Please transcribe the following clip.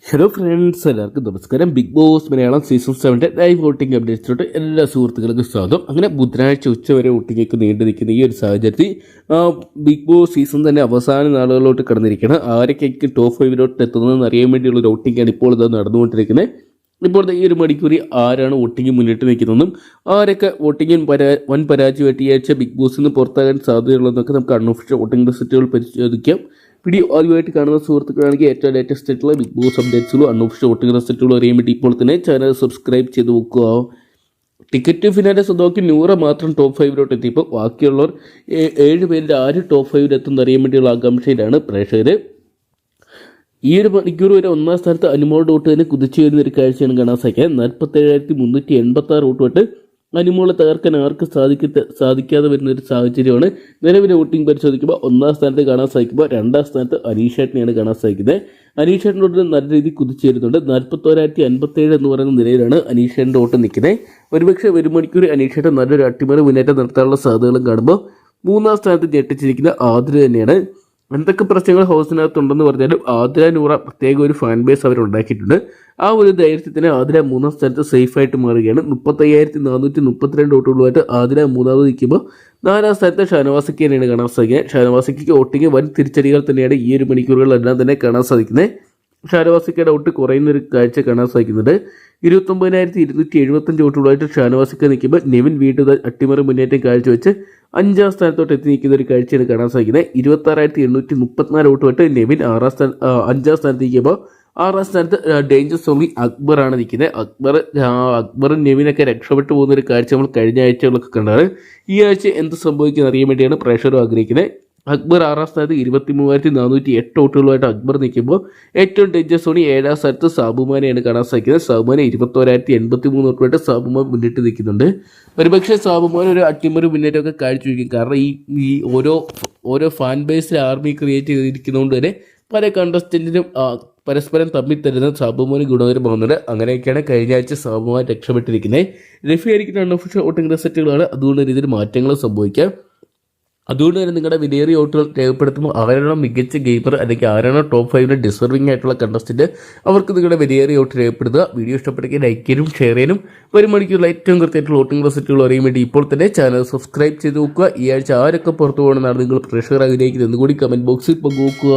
Hello friends, എല്ലാവർക്കും നമസ്കാരം. Big boss Malayalam season 7 live voting അപ്ഡേറ്റ്സിലോട്ട് എല്ലാ സുഹൃത്തുക്കൾക്കും സ്വാഗതം. അങ്ങനെ ബുധനാഴ്ച ഉച്ചവരെ വോട്ടിംഗൊക്കെ നീണ്ടു നിൽക്കുന്ന ഈ ഒരു സാഹചര്യത്തിൽ ബിഗ് ബോസ് സീസൺ തന്നെ അവസാന നാളുകളിലോട്ട് കടന്നിരിക്കുകയാണ്. ആരൊക്കെ ടോപ്പ് 5 എത്തുന്നതെന്ന് അറിയാൻ വേണ്ടിയുള്ള ഒരു വോട്ടിംഗാണ് ഇപ്പോൾ ഇത് നടന്നുകൊണ്ടിരിക്കുന്നത്. ഇപ്പോൾ ഈ ഒരു മണിക്കൂറിൽ ആരാണ് വോട്ടിംഗ് മുന്നിട്ട് നിൽക്കുന്നതെന്നും ആരൊക്കെ വോട്ടിംഗിൽ വൻ പരാജയമായിട്ട് ഈ ആഴ്ച ബിഗ് ബോസിൽ നിന്ന് പുറത്താകാൻ സാധ്യതയുള്ളതെന്നൊക്കെ നമുക്ക് അൺഒഫീഷ്യൽ വോട്ടിംഗ് റിസൾട്ടുകൾ പരിശോധിക്കാം. വീഡിയോ ആദ്യമായിട്ട് കാണുന്ന സുഹൃത്തുക്കളാണെങ്കിൽ ഏറ്റവും ലേറ്റസ്റ്റ് ആയിട്ടുള്ള ബിഗ് ബോസ് അപ്ഡേറ്റ്സുകളും അൺഒഫീഷ്യൽ വോട്ടിംഗ് റിസൾട്ടുകളും അറിയാൻ വേണ്ടി ഇപ്പോൾ തന്നെ ചാനൽ സബ്സ്ക്രൈബ് ചെയ്ത് നോക്കുക. ടിക്കറ്റ് ഫിനാലെ സ്വന്തമാക്കി 100 മാത്രം ടോപ്പ് 5 എത്തിയപ്പോൾ ബാക്കിയുള്ളവർ 7 പേരിൽ ആര് ടോപ്പ് 5 എത്തുമെന്ന് അറിയാൻ വേണ്ടിയുള്ള ആകാംക്ഷയിലാണ് പ്രേക്ഷകർ. ഈ ഒരു മണിക്കൂർ വരെ ഒന്നാം സ്ഥാനത്ത് അനുമോളുടെ വോട്ട് തന്നെ കുതിച്ചു വരുന്ന ഒരു കാഴ്ചയാണ് കാണാൻ സാധിക്കുക. 47,386 വോട്ട് അനുമോളെ തകർക്കാൻ ആർക്കും സാധിക്കാതെ വരുന്ന ഒരു സാഹചര്യമാണ് നിലവിലെ വോട്ടിംഗ് പരിശോധിക്കുമ്പോൾ ഒന്നാം സ്ഥാനത്ത് കാണാൻ സാധിക്കുമ്പോൾ രണ്ടാം സ്ഥാനത്ത് അനീഷേട്ടനെയാണ് കാണാൻ സാധിക്കുന്നത്. അനീഷേട്ടനോട് നല്ല രീതിയിൽ കുതിച്ചു വരുന്നുണ്ട്. 41,057 എന്ന് പറയുന്ന നിലയിലാണ് അനീഷേട്ടൻ്റെ വോട്ട് നിൽക്കുന്നത്. ഒരുപക്ഷെ ഒരു മണിക്കൂർ അനീഷേട്ടൻ നല്ലൊരു അട്ടിമറി മുന്നേറ്റം നടത്താനുള്ള സാധ്യതകളും കാണുമ്പോൾ മൂന്നാം സ്ഥാനത്ത് ഞെട്ടിച്ചിരിക്കുന്ന ആതിര തന്നെയാണ്. എന്തൊക്കെ പ്രശ്നങ്ങൾ ഹൗസിനകത്തുണ്ടെന്ന് പറഞ്ഞാലും ആതിര നൂറ പ്രത്യേക ഒരു ഫാൻ ബേസ് അവരുണ്ടാക്കിയിട്ടുണ്ട്. ആ ഒരു ധൈര്യത്തിന് ആതിര മൂന്നാം സ്ഥാനത്ത് സേഫായിട്ട് മാറുകയാണ്. 35,432 വോട്ടുകളുമായിട്ട് ആതിര മൂന്നാമത് നിൽക്കുമ്പോൾ 4ാം സ്ഥാനത്ത് ഷാനവാസിക്ക് തന്നെയാണ് കാണാൻ സാധിക്കുന്നത്. ഷാനവാസിക്ക് വോട്ടിങ് വൻ തിരിച്ചടികൾ തന്നെയാണ് ഈ ഒരു മണിക്കൂറുകളെല്ലാം തന്നെ കാണാൻ സാധിക്കുന്നത്. ഷാനവാസിക്കയുടെ വോട്ട് കുറയുന്നൊരു കാഴ്ച കാണാൻ സാധിക്കുന്നുണ്ട്. 29,275 വോട്ടുകളായിട്ട് ഷാനവാസിക്ക നിൽക്കുമ്പോൾ നെവിൻ വീണ്ടും അട്ടിമറി മുന്നേറ്റം കാഴ്ചവെച്ച് 5ാം സ്ഥാനത്തോട്ട് എത്തി നിൽക്കുന്ന ഒരു കാഴ്ചയാണ് കാണാൻ സാധിക്കുന്നത്. 26,834 വോട്ടുമായിട്ട് നെവിൻ 5ാം സ്ഥാനത്ത് നിൽക്കുമ്പോൾ 6ാം സ്ഥാനത്ത് ഡേഞ്ചർ സോണി അക്ബറാണ് നിൽക്കുന്നത്. അക്ബറും നെവിനൊക്കെ രക്ഷപ്പെട്ടു പോകുന്ന ഒരു കാഴ്ച നമ്മൾ കഴിഞ്ഞ ആഴ്ചകളൊക്കെ കണ്ടാണ്. ഈ ആഴ്ച എന്ത് സംഭവിക്കുന്നത് അറിയാൻ വേണ്ടിയാണ് പ്രേക്ഷകർ ആഗ്രഹിക്കുന്നത്. അക്ബർ 6ാം സ്ഥാനത്ത് 23,408 വോട്ടുകളുമായിട്ട് അക്ബർ നിൽക്കുമ്പോൾ ഏറ്റവും ഡേഞ്ചർ സോണി 7ാം സ്ഥാനത്ത് സാബുമാനെയാണ് കാണാൻ സാധിക്കുന്നത്. സാബുമാനെ 21,083 വോട്ടുമായിട്ട് സാബുമാൻ മുന്നിട്ട് നിൽക്കുന്നുണ്ട്. ഒരുപക്ഷെ സാബുമാൻ ഒരു അട്ടിമറി മുന്നേറ്റമൊക്കെ കാഴ്ചവെക്കും. കാരണം ഈ ഓരോ ഫാൻ ബേസിൽ ആർമി ക്രിയേറ്റ് ചെയ്തിരിക്കുന്നതുകൊണ്ട് തന്നെ പല കണ്ടസ്റ്റൻറ്റിനും പരസ്പരം തമ്മിൽ തരുന്ന സാബുമാന് ഗുണകരമാകുന്നുണ്ട്. അങ്ങനെയൊക്കെയാണ് കഴിഞ്ഞ ആഴ്ച സാബുമാൻ രക്ഷപ്പെട്ടിരിക്കുന്നത്. റഫി ആയിരിക്കുന്ന അൺഒഫീഷ്യൽ വോട്ടിംഗ് റിസൾട്ടുകളാണ്. അതുകൊണ്ട് രീതിയിൽ മാറ്റങ്ങൾ സംഭവിക്കാം. അതുകൊണ്ട് തന്നെ നിങ്ങളുടെ വിലയേറിയ വോട്ടുകൾ രേഖപ്പെടുത്തുമ്പോൾ ആരാണോ മികച്ച ഗെയിമർ അല്ലെങ്കിൽ ആരാണോ ടോപ്പ് 5 ഡിസർവിംഗ് ആയിട്ടുള്ള കണ്ടസ്റ്റന്റ് അവർക്ക് നിങ്ങളുടെ വിലയേറിയ വോട്ട് രേഖപ്പെടുത്തുക. വീഡിയോ ഇഷ്ടപ്പെടുകയും ലൈക്ക് ചെയ്യാനും ഷെയർ ചെയ്യാനും ഒരു മണിക്കൂറിൽ ഏറ്റവും കൃത്യമായിട്ടുള്ള വോട്ടിംഗ് റിസൾട്ടുകൾ അറിയാൻ വേണ്ടി ഇപ്പോൾ തന്നെ ചാനൽ സബ്സ്ക്രൈബ് ചെയ്ത് നോക്കുക. ഈ ആഴ്ച ആരൊക്കെ പുറത്തു പോകണമെന്നാണ് നിങ്ങൾ പ്രേക്ഷകർ ആഗ്രഹിക്കുന്നത് എന്നുകൂടി കമൻറ്റ് ബോക്സിൽ പങ്കുവെക്കുക.